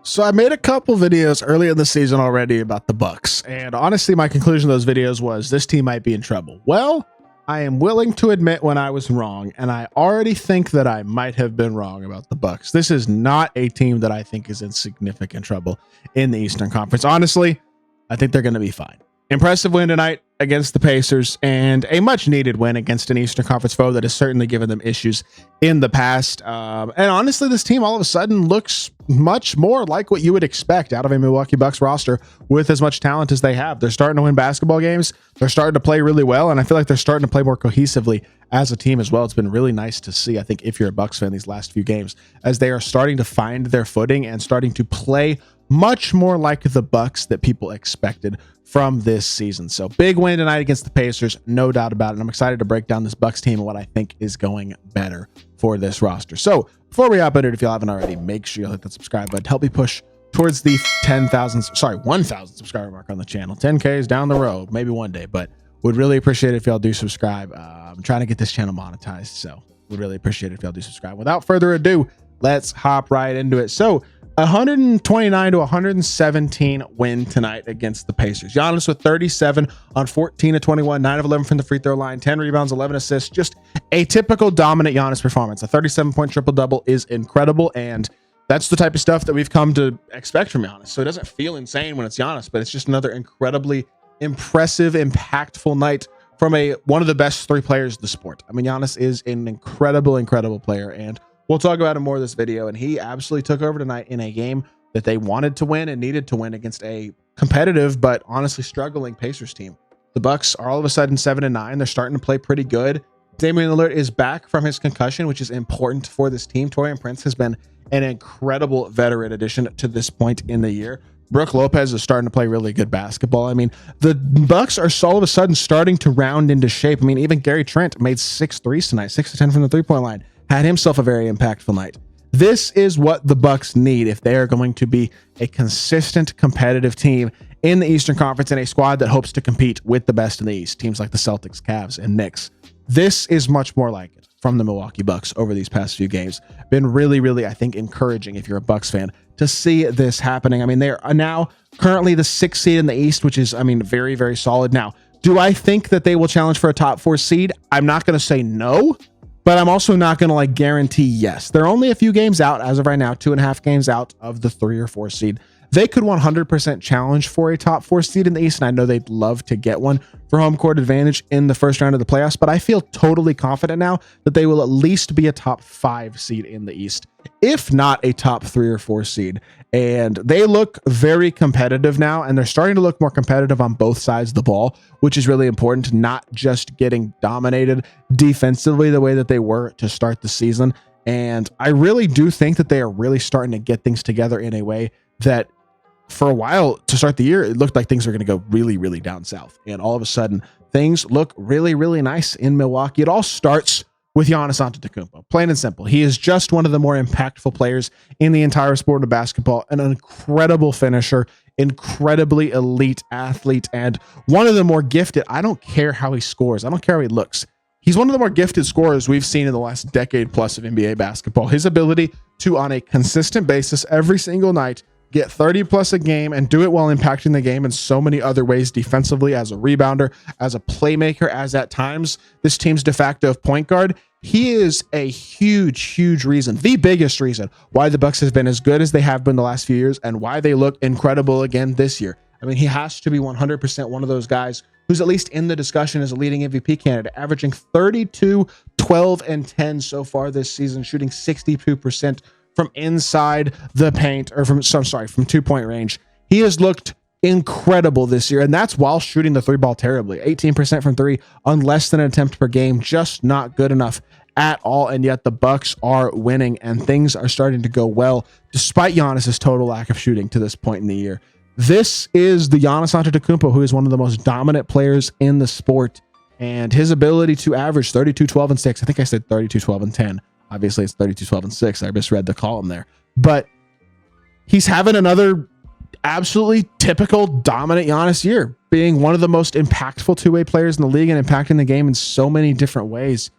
So I made a couple videos early in the season already about the Bucks, and honestly my conclusion of those videos was this team might be in trouble. Well, I am willing to admit when I was wrong, and I already think that I might have been wrong about the Bucks. This is not a team that I think is in significant trouble in the Eastern Conference. Honestly, I think they're going to be fine. Impressive win tonight against the Pacers, and a much needed win against an Eastern Conference foe that has certainly given them issues in the past. And honestly, this team all of a sudden looks much more like what you would expect out of a Milwaukee Bucks roster with as much talent as they have. They're starting to win basketball games. They're starting to play really well, and I feel like they're starting to play more cohesively as a team as well. It's been really nice to see, I think, if you're a Bucks fan these last few games, as they are starting to find their footing and starting to play much more like the Bucks that people expected from this season. So big win tonight against the Pacers, no doubt about it. And I'm excited to break down this Bucks team and what I think is going better for this roster. So before we hop into it, if you haven't already, make sure you hit that subscribe button. Help me push towards the 1,000 subscriber mark on the channel. 10K is down the road, maybe one day, but would really appreciate it if y'all do subscribe. I'm trying to get this channel monetized, so would really appreciate it if y'all do subscribe. Without further ado, let's hop right into it. So 129 to 117 win tonight against the Pacers. Giannis with 37 on 14 of 21, 9 of 11 from the free throw line, 10 rebounds, 11 assists. Just a typical dominant Giannis performance. A 37-point triple-double is incredible, and that's the type of stuff that we've come to expect from Giannis. So it doesn't feel insane when it's Giannis, but it's just another incredibly impressive, impactful night from one of the best three players in the sport. I mean, Giannis is an incredible player, and we'll talk about him more in this video, and he absolutely took over tonight in a game that they wanted to win and needed to win against a competitive but honestly struggling Pacers team. The Bucks are all of a sudden 7-9. They're starting to play pretty good. Damian Lillard is back from his concussion, which is important for this team. Taurean Prince has been an incredible veteran addition to this point in the year. Brook Lopez is starting to play really good basketball. I mean, the Bucks are all of a sudden starting to round into shape. I mean, even Gary Trent made 6 threes tonight, 6 to 10 from the three-point line. Had himself a very impactful night. This is what the Bucks need if they are going to be a consistent competitive team in the Eastern Conference and a squad that hopes to compete with the best in the East, teams like the Celtics, Cavs, and Knicks. This is much more like it from the Milwaukee Bucks over these past few games. Been really, I think, encouraging if you're a Bucks fan to see this happening. I mean, they are now currently the 6th seed in the East, which is, I mean, very solid. Now, do I think that they will challenge for a top 4 seed? I'm not going to say no, but I'm also not going to guarantee yes. They're only a few games out as of right now, 2.5 games out of the 3 or 4 seed. They could 100% challenge for a top 4 seed in the East, and I know they'd love to get one for home court advantage in the first round of the playoffs, but I feel totally confident now that they will at least be a top 5 seed in the East, if not a top 3 or 4 seed. And they look very competitive now, and they're starting to look more competitive on both sides of the ball, which is really important, not just getting dominated defensively the way that they were to start the season. And I really do think that they are really starting to get things together in a way that for a while to start the year, it looked like things were going to go really down south. And all of a sudden, things look really nice in Milwaukee. It all starts with Giannis Antetokounmpo. Plain and simple. He is just one of the more impactful players in the entire sport of basketball, an incredible finisher, incredibly elite athlete, and one of the more gifted. I don't care how he scores. I don't care how he looks. He's one of the more gifted scorers we've seen in the last decade plus of NBA basketball. His ability to, on a consistent basis, every single night, get 30 plus a game and do it while impacting the game in so many other ways, defensively, as a rebounder, as a playmaker, as at times this team's de facto point guard. He is a huge reason, the biggest reason why the Bucks have been as good as they have been the last few years and why they look incredible again this year. I mean, he has to be 100% one of those guys who's at least in the discussion as a leading MVP candidate, averaging 32, 12, and 10 so far this season, shooting 62% from inside the paint, or from 2-point range. He has looked incredible this year, and that's while shooting the 3-ball terribly. 18% from 3 on less than an attempt per game, just not good enough at all. And yet the Bucks are winning, and things are starting to go well despite Giannis's total lack of shooting to this point in the year. This is the Giannis Antetokounmpo who is one of the most dominant players in the sport, and his ability to average 32, 12, and 6. I think I said 32, 12, and 10. Obviously, it's 32, 12, and 6. I misread the column there. But he's having another absolutely typical dominant Giannis year, being one of the most impactful two-way players in the league and impacting the game in so many different ways.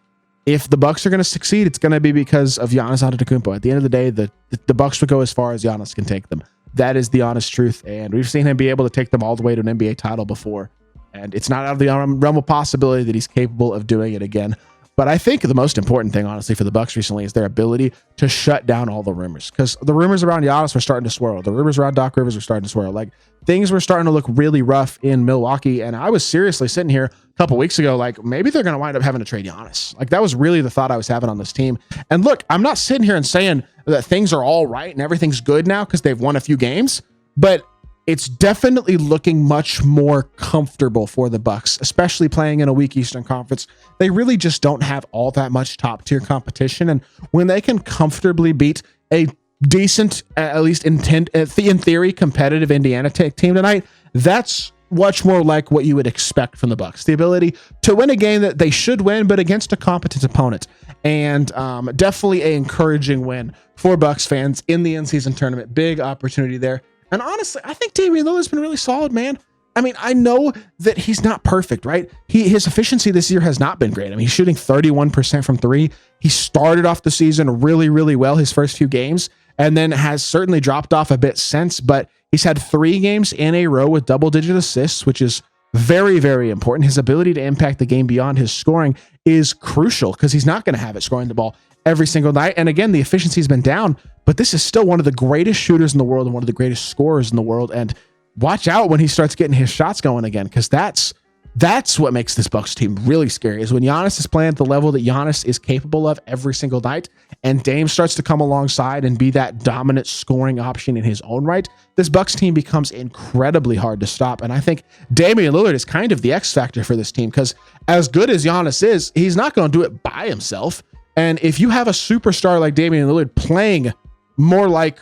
If the Bucks are going to succeed, it's going to be because of Giannis Antetokounmpo. At the end of the day, the Bucks will go as far as Giannis can take them. That is the honest truth. And we've seen him be able to take them all the way to an NBA title before. And it's not out of the realm of possibility that he's capable of doing it again. But I think the most important thing, honestly, for the Bucks recently is their ability to shut down all the rumors. Because the rumors around Giannis were starting to swirl. The rumors around Doc Rivers were starting to swirl. Like, things were starting to look really rough in Milwaukee. And I was seriously sitting here a couple weeks ago, like, maybe they're going to wind up having to trade Giannis. Like, that was really the thought I was having on this team. And look, I'm not sitting here and saying that things are all right and everything's good now because they've won a few games. But it's definitely looking much more comfortable for the Bucks, especially playing in a weak Eastern Conference. They really just don't have all that much top tier competition. And when they can comfortably beat a decent, at least in theory, competitive Indiana team tonight, that's much more like what you would expect from the Bucks. The ability to win a game that they should win, but against a competent opponent. And definitely an encouraging win for Bucks fans in the in-season tournament. Big opportunity there. And honestly, I think Damian Lillard's been really solid, man. I mean, I know that he's not perfect, right? His efficiency this year has not been great. I mean, he's shooting 31% from three. He started off the season really, really well his first few games, and then has certainly dropped off a bit since, but he's had 3 games in a row with double-digit assists, which is very, very important. His ability to impact the game beyond his scoring is crucial because he's not going to have it scoring the ball every single night. And again, the efficiency has been down, but this is still one of the greatest shooters in the world and one of the greatest scorers in the world. And watch out when he starts getting his shots going again, because that's what makes this Bucks team really scary, is when Giannis is playing at the level that Giannis is capable of every single night, and Dame starts to come alongside and be that dominant scoring option in his own right, this Bucks team becomes incredibly hard to stop. And I think Damian Lillard is kind of the X factor for this team, because as good as Giannis is, he's not going to do it by himself. And if you have a superstar like Damian Lillard playing more like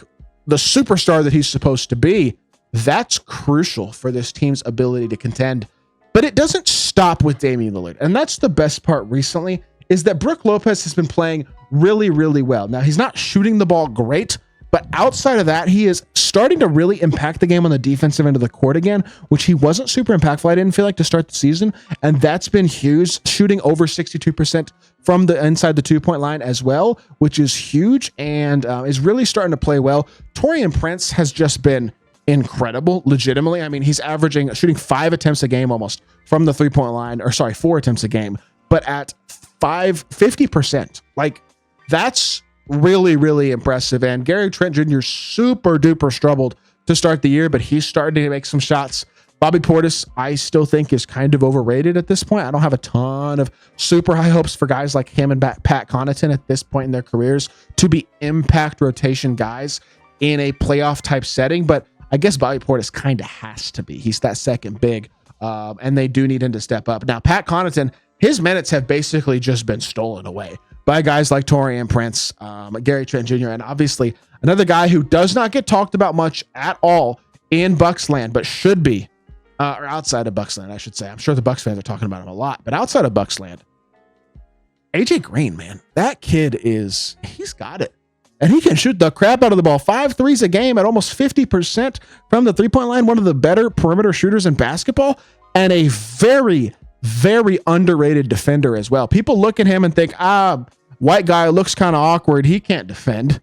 the superstar that he's supposed to be, that's crucial for this team's ability to contend. But it doesn't stop with Damian Lillard. And that's the best part recently, is that Brook Lopez has been playing really, really well. Now, he's not shooting the ball great, but outside of that, he is starting to really impact the game on the defensive end of the court again, which he wasn't super impactful, I didn't feel like, to start the season. And that's been huge, shooting over 62% from the inside the 2-point line as well, which is huge, and is really starting to play well. Taurean Prince has just been incredible, legitimately. I mean, he's shooting 5 attempts a game almost from the 3-point line, or sorry, 4 attempts a game, but at 50%. Like, that's really, really impressive. And Gary Trent Jr. super duper struggled to start the year, but he's starting to make some shots. Bobby Portis, I still think, is kind of overrated at this point. I don't have a ton of super high hopes for guys like him and Pat Connaughton at this point in their careers to be impact rotation guys in a playoff type setting, but I guess Bobby Portis kind of has to be. He's that second big, and they do need him to step up. Now, Pat Connaughton, his minutes have basically just been stolen away by guys like Taurean Prince, Gary Trent Jr., and obviously another guy who does not get talked about much at all in Bucks land, but should be, or outside of Bucks land, I should say. I'm sure the Bucks fans are talking about him a lot, but outside of Bucks land, AJ Green, man, that kid he's got it. And he can shoot the crap out of the ball. 5 threes a game at almost 50% from the 3-point line. One of the better perimeter shooters in basketball, and a very, very underrated defender as well. People look at him and think, white guy looks kind of awkward. He can't defend.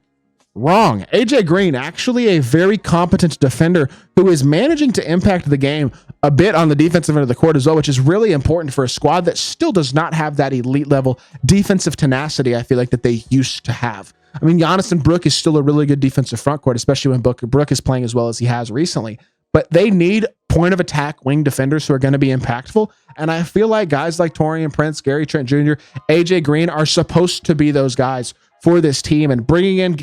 Wrong. AJ Green, actually a very competent defender who is managing to impact the game a bit on the defensive end of the court as well, which is really important for a squad that still does not have that elite level defensive tenacity, I feel like, that they used to have. I mean, Giannis and Brook is still a really good defensive front court, especially when Brook is playing as well as he has recently. But they need point of attack wing defenders who are going to be impactful. And I feel like guys like Taurean Prince, Gary Trent Jr., AJ Green are supposed to be those guys for this team. And bringing in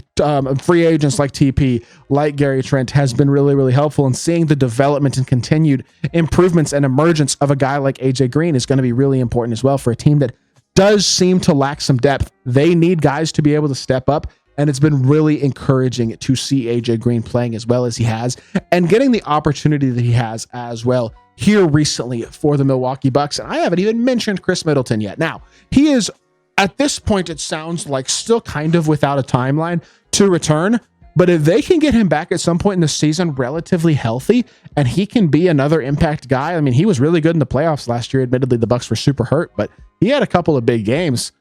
free agents like TP, like Gary Trent, has been really, really helpful. And seeing the development and continued improvements and emergence of a guy like AJ Green is going to be really important as well for a team that does seem to lack some depth. They need guys to be able to step up, and it's been really encouraging to see AJ Green playing as well as he has and getting the opportunity that he has as well here recently for the Milwaukee Bucks. And I haven't even mentioned Chris Middleton yet. Now, he is, at this point, it sounds like still kind of without a timeline to return, but if they can get him back at some point in the season relatively healthy, and he can be another impact guy. I mean, he was really good in the playoffs last year. Admittedly, the Bucks were super hurt, but he had a couple of big games.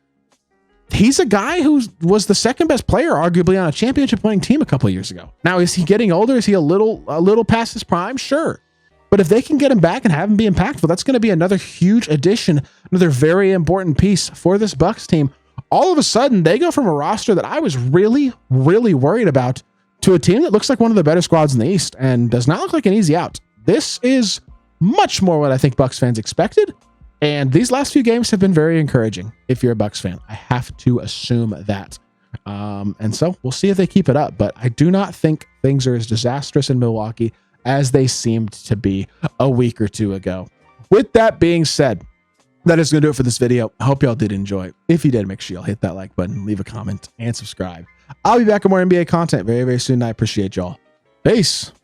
he's a guy who was the second best player, arguably, on a championship winning team a couple of years ago. Now, is he getting older? Is he a little past his prime? Sure. But if they can get him back and have him be impactful, that's going to be another huge addition, another very important piece for this Bucks team. All of a sudden, they go from a roster that I was really, really worried about to a team that looks like one of the better squads in the East and does not look like an easy out. This is much more what I think Bucks fans expected. And these last few games have been very encouraging. If you're a Bucks fan, I have to assume that. And so we'll see if they keep it up. But I do not think things are as disastrous in Milwaukee as they seemed to be a week or two ago. With that being said, that is going to do it for this video. I hope y'all did enjoy. If you did, make sure y'all hit that like button, leave a comment, and subscribe. I'll be back with more NBA content very, very soon. I appreciate y'all. Peace.